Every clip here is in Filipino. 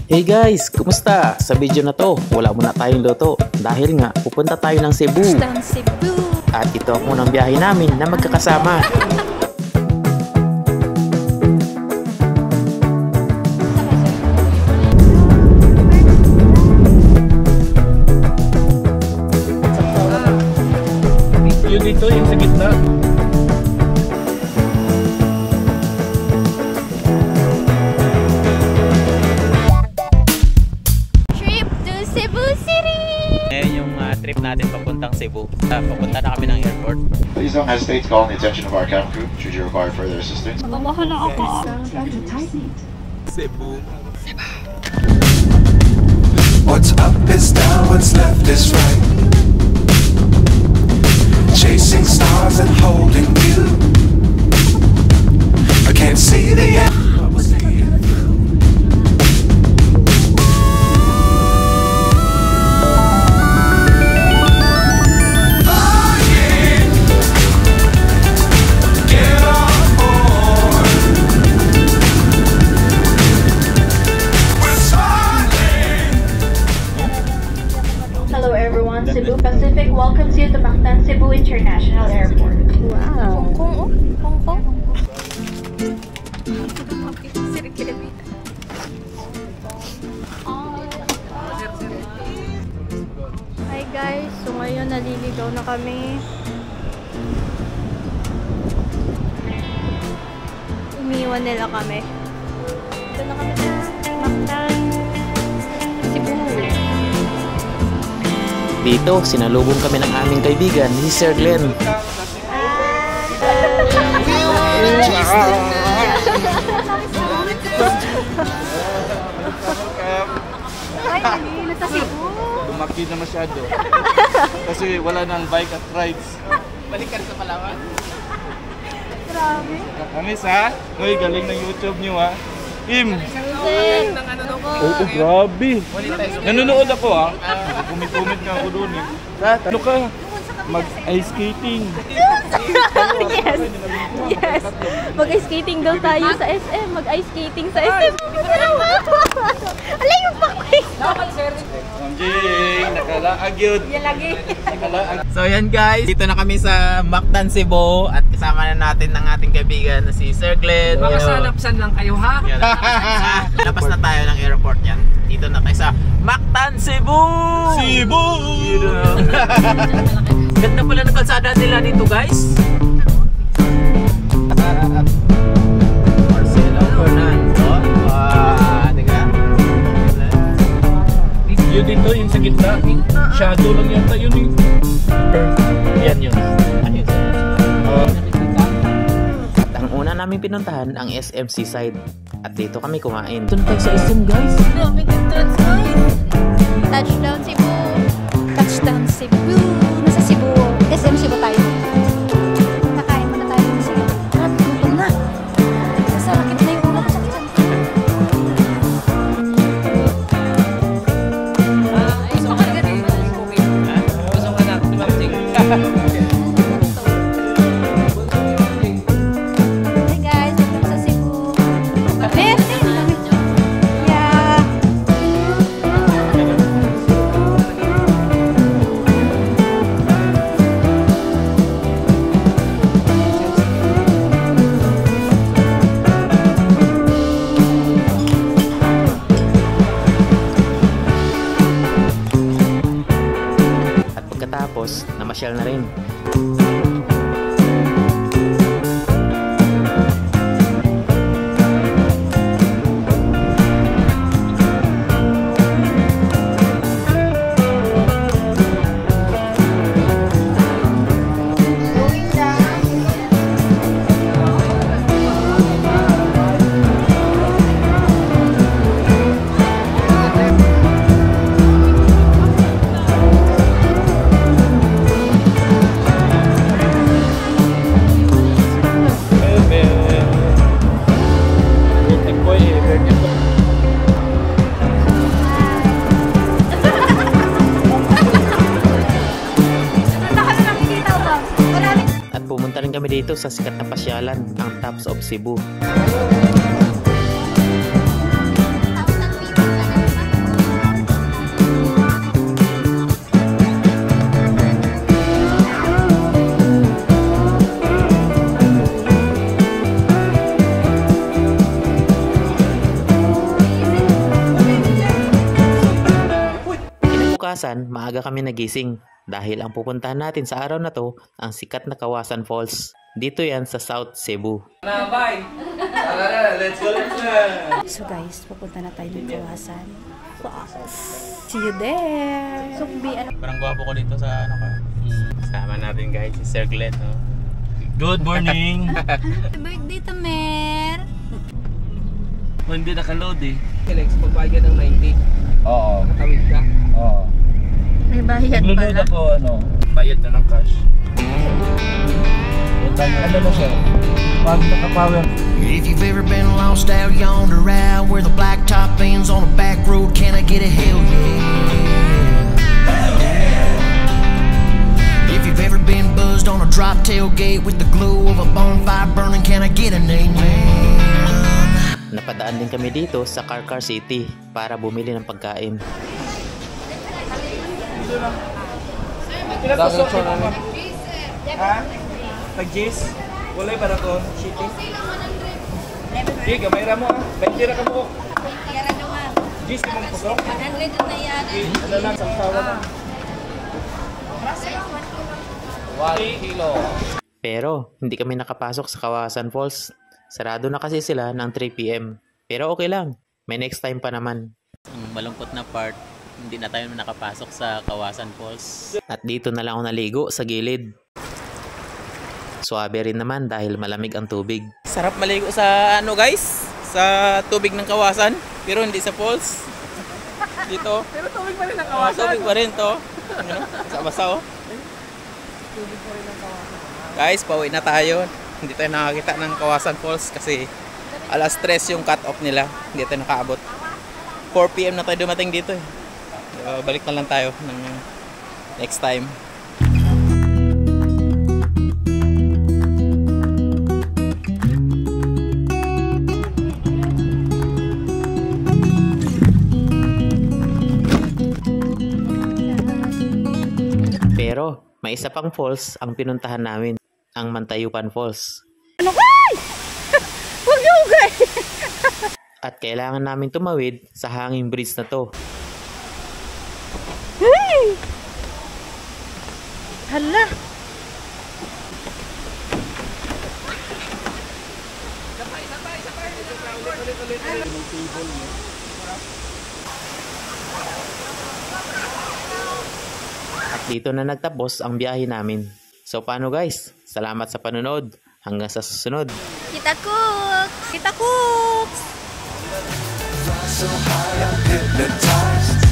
Hey guys, kumusta? Sa video na to, wala muna tayong loto dahil nga pupunta tayo ng Cebu. At ito ang unang biyahe namin na magkakasama. Yun dito, yung sa gitna. Trip natin papuntang Cebu. Papunta na kami ng airport. Please don't hesitate to call the attention of our cabin crew should you require further assistance. Cebu. What's up is down, what's left is right. Chasing stars and holding you. I can't see the end. Cebu Pacific welcomes you to Mactan Cebu International Airport. Wow. Hong Kong, oh. Hong Kong. Hi guys, so ngayon naliligaw na kami. Umiwan nila kami. Ito na kami sa Mactan Cebu. Dito, sinalubong kami ng aming kaibigan, si Sir Glenn. Nasa Cebu. Lumaki na masyado. Kasi wala nang bike at rides. Balikan sa Palawan. Grabe. Kami sa, ngayon galing ng YouTube nyo ha. Im! Oo, grabe. Nanonood ako ha. Kumit-kumit nga ako doon eh. Ano ka? Mag-ice skating. Yes. Yes. Mag-ice skating daw tayo sa SM. Mag-ice skating sa SM. Alay yung pakway. Jing, nakalaag yun. Yan lagi. So yan guys, dito na kami sa Mactan Cebu at kasama na natin ng ating kaibigan na si Sir Glenn. Mga sanapsan lang kayo ha? Yan, labas na tayo ng airport yan. Dito na tayo sa Mactan Cebu! Cebu! Ganda pala ng kalsada nila dito guys. Marcelo Fernando. Teka. Yun dito, yung sa gitna. Shadow lang yata yun eh. Yan yun. At ang una namin pinuntahan ang SM Seaside. At dito kami kumain. Doon tayo sa SM guys. Touchdown Cebu. Touchdown Cebu. Nasa Cebu. SM Cebu tayo. Nakain muna tayo ng Cebu. Gutom na. Sasakit na yung ulo ko sa kitchen. Gusto ka na din. Gusto ka na. Tumapsing. Hey guys, welcome sa Cebu. Yeah. At pagkatapos, namasyal na rin. kami dito sa sikat na pasyalan, ang Tops of Cebu. Kinabukasan, maaga kami nagising dahil ang pupuntahan natin sa araw na to ang sikat na Kawasan Falls. Dito yan sa South Cebu. Bye! Let's go! So guys, pupunta na tayo ng Kawasan. See you there! Parang gwapo ko dito sa ano ka. Kasama natin guys, si Sir Glenn. No? Good morning! Happy birthday to Mer! Hindi nakaload eh. Alex, pagbayad ng 90. Oo. Nakatawid ka. Oo. May bayad Naglulod pala. ako bayad na ng cash. Ano na siya? Pag nakapower. If you've ever been lost out yonder out where the blacktop ends on a back road, can I get a hell yeah? If you've ever been buzzed on a drop tailgate with the glow of a bonfire burning, can I get an amen? Napadaan din kami dito sa Carcar City para bumili ng pagkain. Pinagpasok na ha? Pag-Jis? Walay para ko. Shitty. Di, gamay ra mo ha. 20 ra ka mo. Jis, di mong pasok? 100 na yan. Ano lang, sasawa na. 1 kilo. Pero hindi kami nakapasok sa Kawasan Falls. Sarado na kasi sila ng 3 PM. Pero okay lang, may next time pa naman. Ang malungkot na part, hindi na tayo nakapasok sa Kawasan Falls. At dito na lang ako naligo sa gilid. Suabe rin naman dahil malamig ang tubig. Sarap maligo sa ano guys, sa tubig ng Kawasan, pero hindi sa falls. Dito. Pero tubig pa rin ang Kawasan. Tubig pa rin to. Ano? Basa oh. Tubig pa rin ang Kawasan. Guys, pauwi na tayo. Hindi tayo nakakita ng Kawasan Falls kasi alas 3 yung cut off nila. Hindi tayo nakaabot. 4 PM na tayo dumating dito eh. Balik na lang tayo ng next time. Pero may isa pang falls ang pinuntahan namin, ang Mantayupan Falls. Ano kay? Huwag niyo kay! At kailangan namin tumawid sa hanging bridge na to. Hey! Hala! At dito na nagtapos ang biyahe namin. So paano guys? Salamat sa panonood. Hanggang sa susunod. Kita cooks! Kita cooks! So high, I'm hypnotized.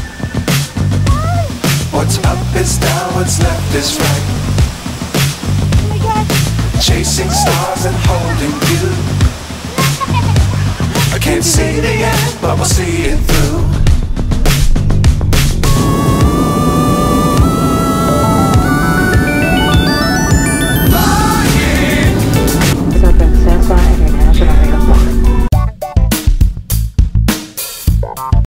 What's up is down, what's left is right. Chasing stars and holding you. I can't see the end, but we'll see it through.